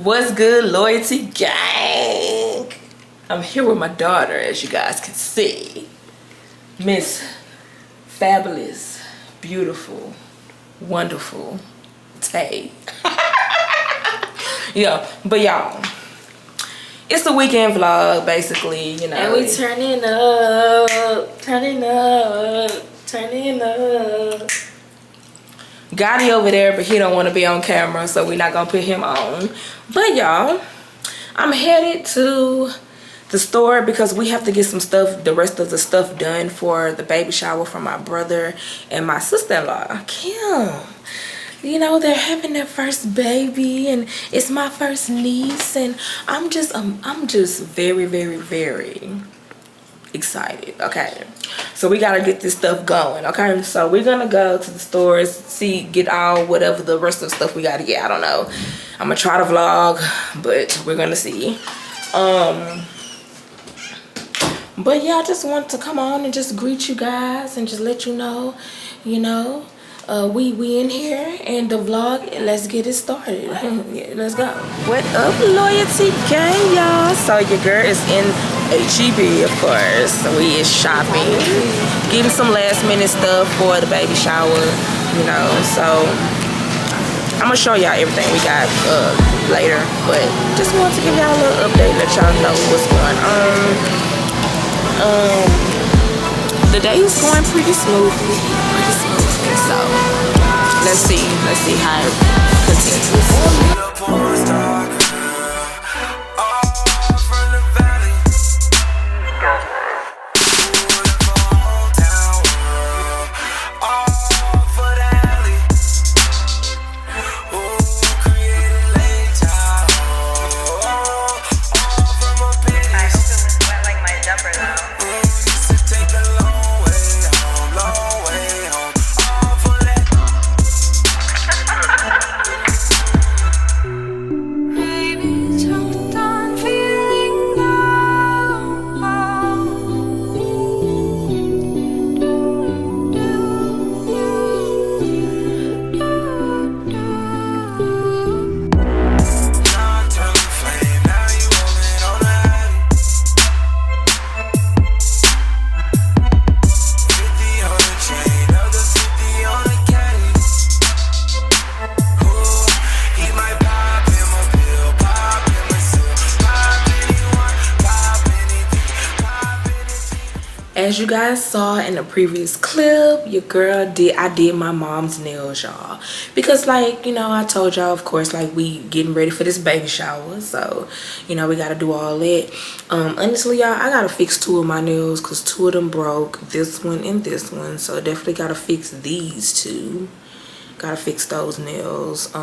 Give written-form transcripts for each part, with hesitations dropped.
What's good, Loyalty Gang? I'm here with my daughter, as you guys can see. Miss Fabulous, Beautiful, Wonderful Tay. Yeah, but y'all, it's the weekend vlog, basically, you know. And we turning up, turning up, turning up. Gotti over there, but he don't want to be on camera, so we're not gonna put him on. But y'all, I'm headed to the store because we have to get some stuff, the rest of the stuff done for the baby shower for my brother and my sister-in-law, Kim. You know, they're having their first baby, and it's my first niece, and I'm just very, very, very excited. Okay, so we gotta get this stuff going. Okay, so we're gonna go to the stores, get all whatever the rest of the stuff we gotta get. I don't know, I'm gonna try to vlog, but we're gonna see. But yeah, I just want to come on and just greet you guys and just let you know, we in here and the vlog. Let's get it started. Yeah, let's go. What up, Loyalty Gang, y'all? So your girl is in HEB, of course. So we is shopping, getting some last minute stuff for the baby shower, so I'm gonna show y'all everything we got later, but just want to give y'all a little update, let y'all know what's going on. The day is going pretty smoothly, so let's see how it continues. As you guys saw in the previous clip, your girl I did my mom's nails, y'all, because I told y'all, of course, we getting ready for this baby shower, so we gotta do all that. Honestly, y'all, I gotta fix 2 of my nails because 2 of them broke, this one and this one, so definitely gotta fix these 2. Gotta fix those nails.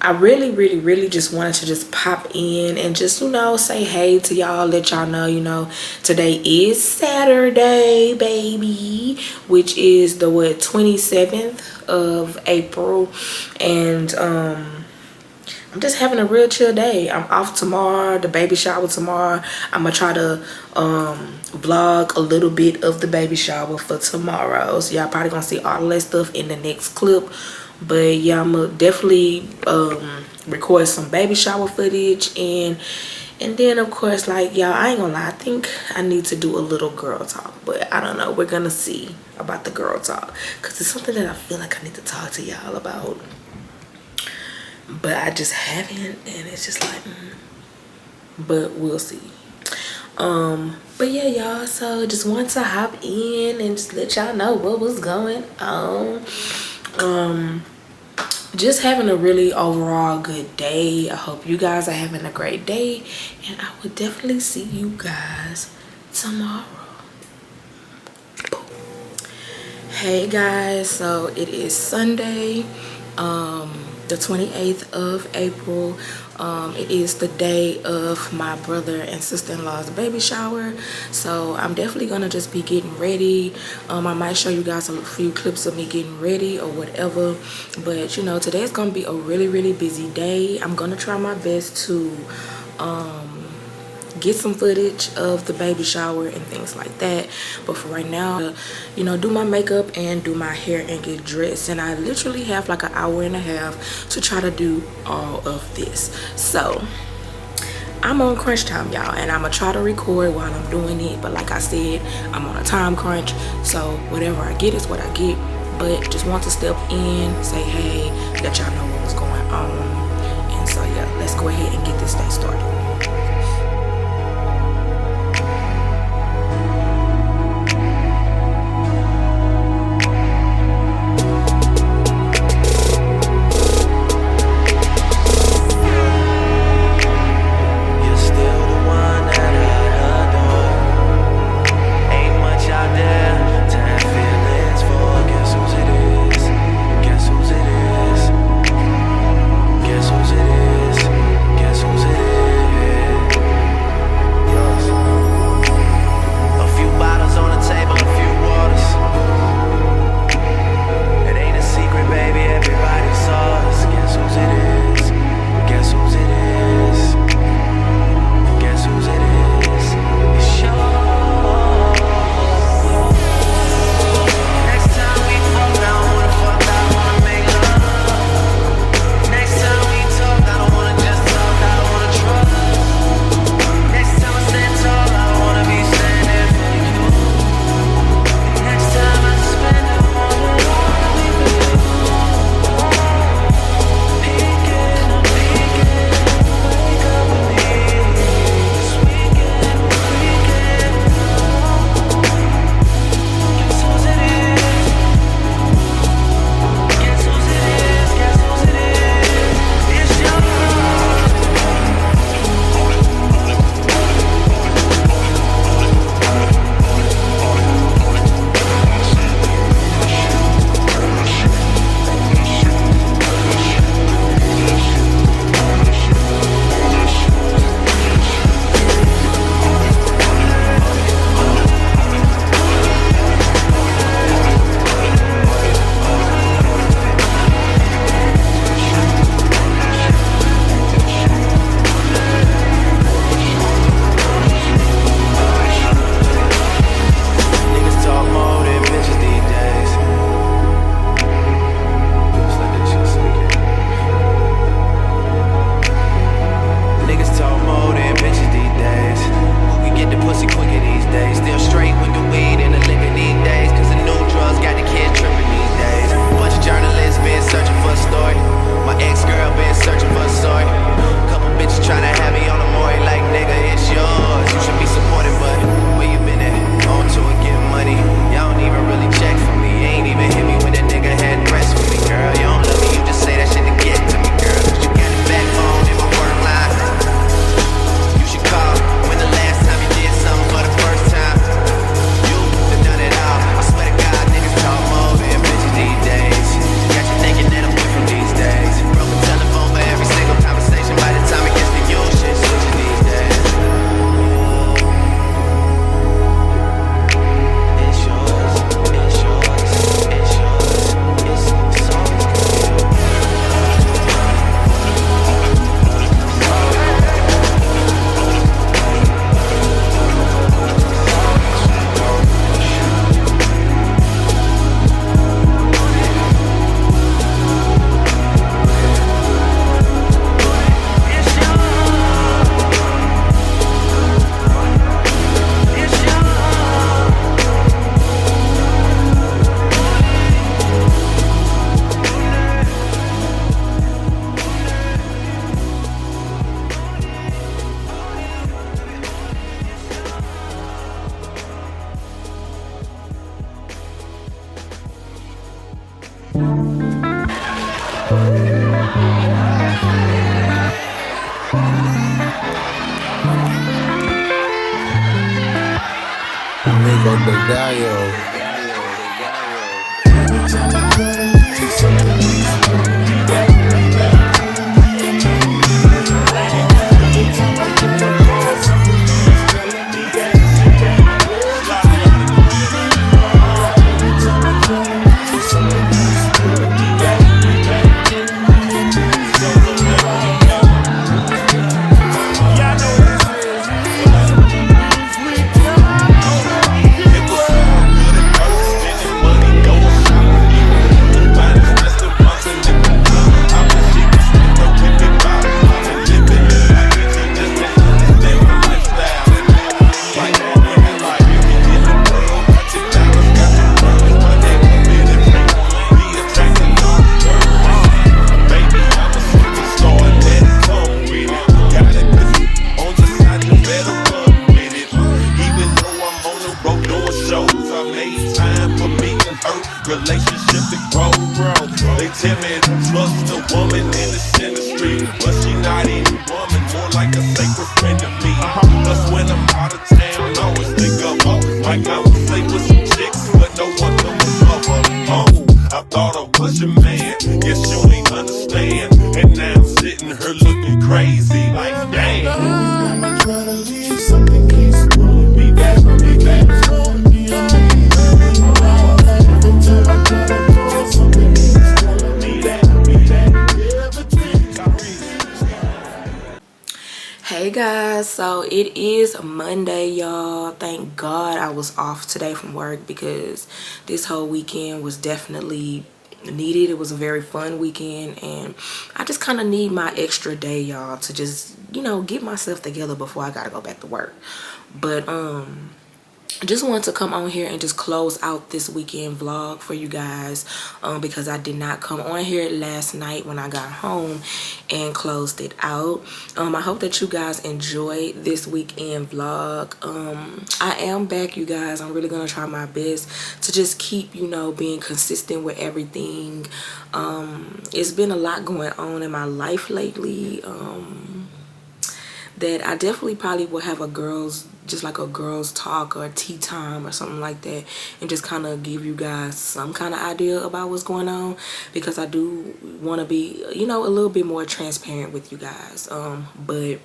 I really just wanted to just pop in and just, say hey to y'all, let y'all know, today is Saturday, baby, which is the 27th of April, and I'm just having a real chill day. I'm off tomorrow, the baby shower tomorrow. I'm gonna try to vlog a little bit of the baby shower for tomorrow, so y'all probably gonna see all that stuff in the next clip. But yeah, I'm gonna definitely record some baby shower footage, and then of course, y'all, I ain't gonna lie, I think I need to do a little girl talk, but I don't know, we're gonna see about the girl talk because it's something that I feel like I need to talk to y'all about, but I just haven't, and it's just but we'll see. But yeah, y'all, so just want to hop in and just let y'all know what was going on. Just having a really overall good day. I hope you guys are having a great day, and I will definitely see you guys tomorrow. Hey guys, so it is Sunday, the 28th of April. It is the day of my brother and sister-in-law's baby shower, so I'm definitely gonna just be getting ready. I might show you guys a few clips of me getting ready or whatever, but today's gonna be a really busy day. I'm gonna try my best to get some footage of the baby shower and things like that. But for right now, you know, do my makeup and do my hair and get dressed. And I literally have like an hour and a half to try to do all of this. So I'm on crunch time, y'all, and I'm gonna try to record while I'm doing it. But like I said, I'm on a time crunch, so whatever I get is what I get. But just want to step in, say hey, let y'all know what was going on. And so yeah, let's go ahead and get this day started. Amigo de Gallo. not any woman, more like a sacred friend to me. Plus when I'm out of town, I always think of her. Like I was late with some chicks, but no one could recover. Oh, I thought I was your man, guess you ain't understand. And now I'm sitting here looking crazy, like damn. I try to leave, something keeps pulling me back, pulling me back. Hey guys, so it is Monday, y'all. Thank God I was off today from work because this whole weekend was definitely needed. It was a very fun weekend and I just kind of need my extra day, y'all, to just, you know, get myself together before I gotta go back to work. But I just wanted to come on here and just close out this weekend vlog for you guys because I did not come on here last night when I got home and closed it out. I hope that you guys enjoyed this weekend vlog. I am back, you guys. I'm really gonna try my best to just keep, you know, being consistent with everything. It's been a lot going on in my life lately that I definitely probably will have a girls talk or a tea time or something like that and just kind of give you guys some kind of idea about what's going on, because I do want to be, you know, a little bit more transparent with you guys. But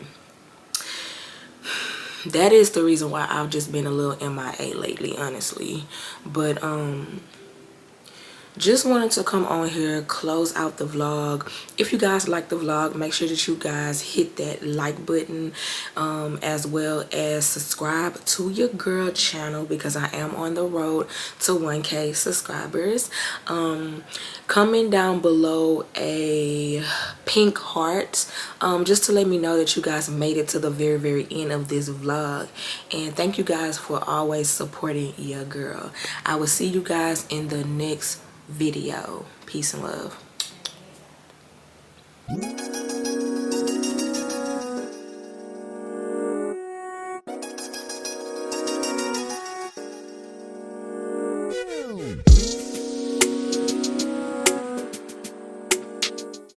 that is the reason why I've just been a little MIA lately, honestly. But just wanted to come on here, close out the vlog. If you guys like the vlog, make sure that you guys hit that like button, as well as subscribe to your girl channel because I am on the road to 1K subscribers. Comment down below a pink heart, just to let me know that you guys made it to the very end of this vlog. And thank you guys for always supporting your girl. I will see you guys in the next video. Peace and love.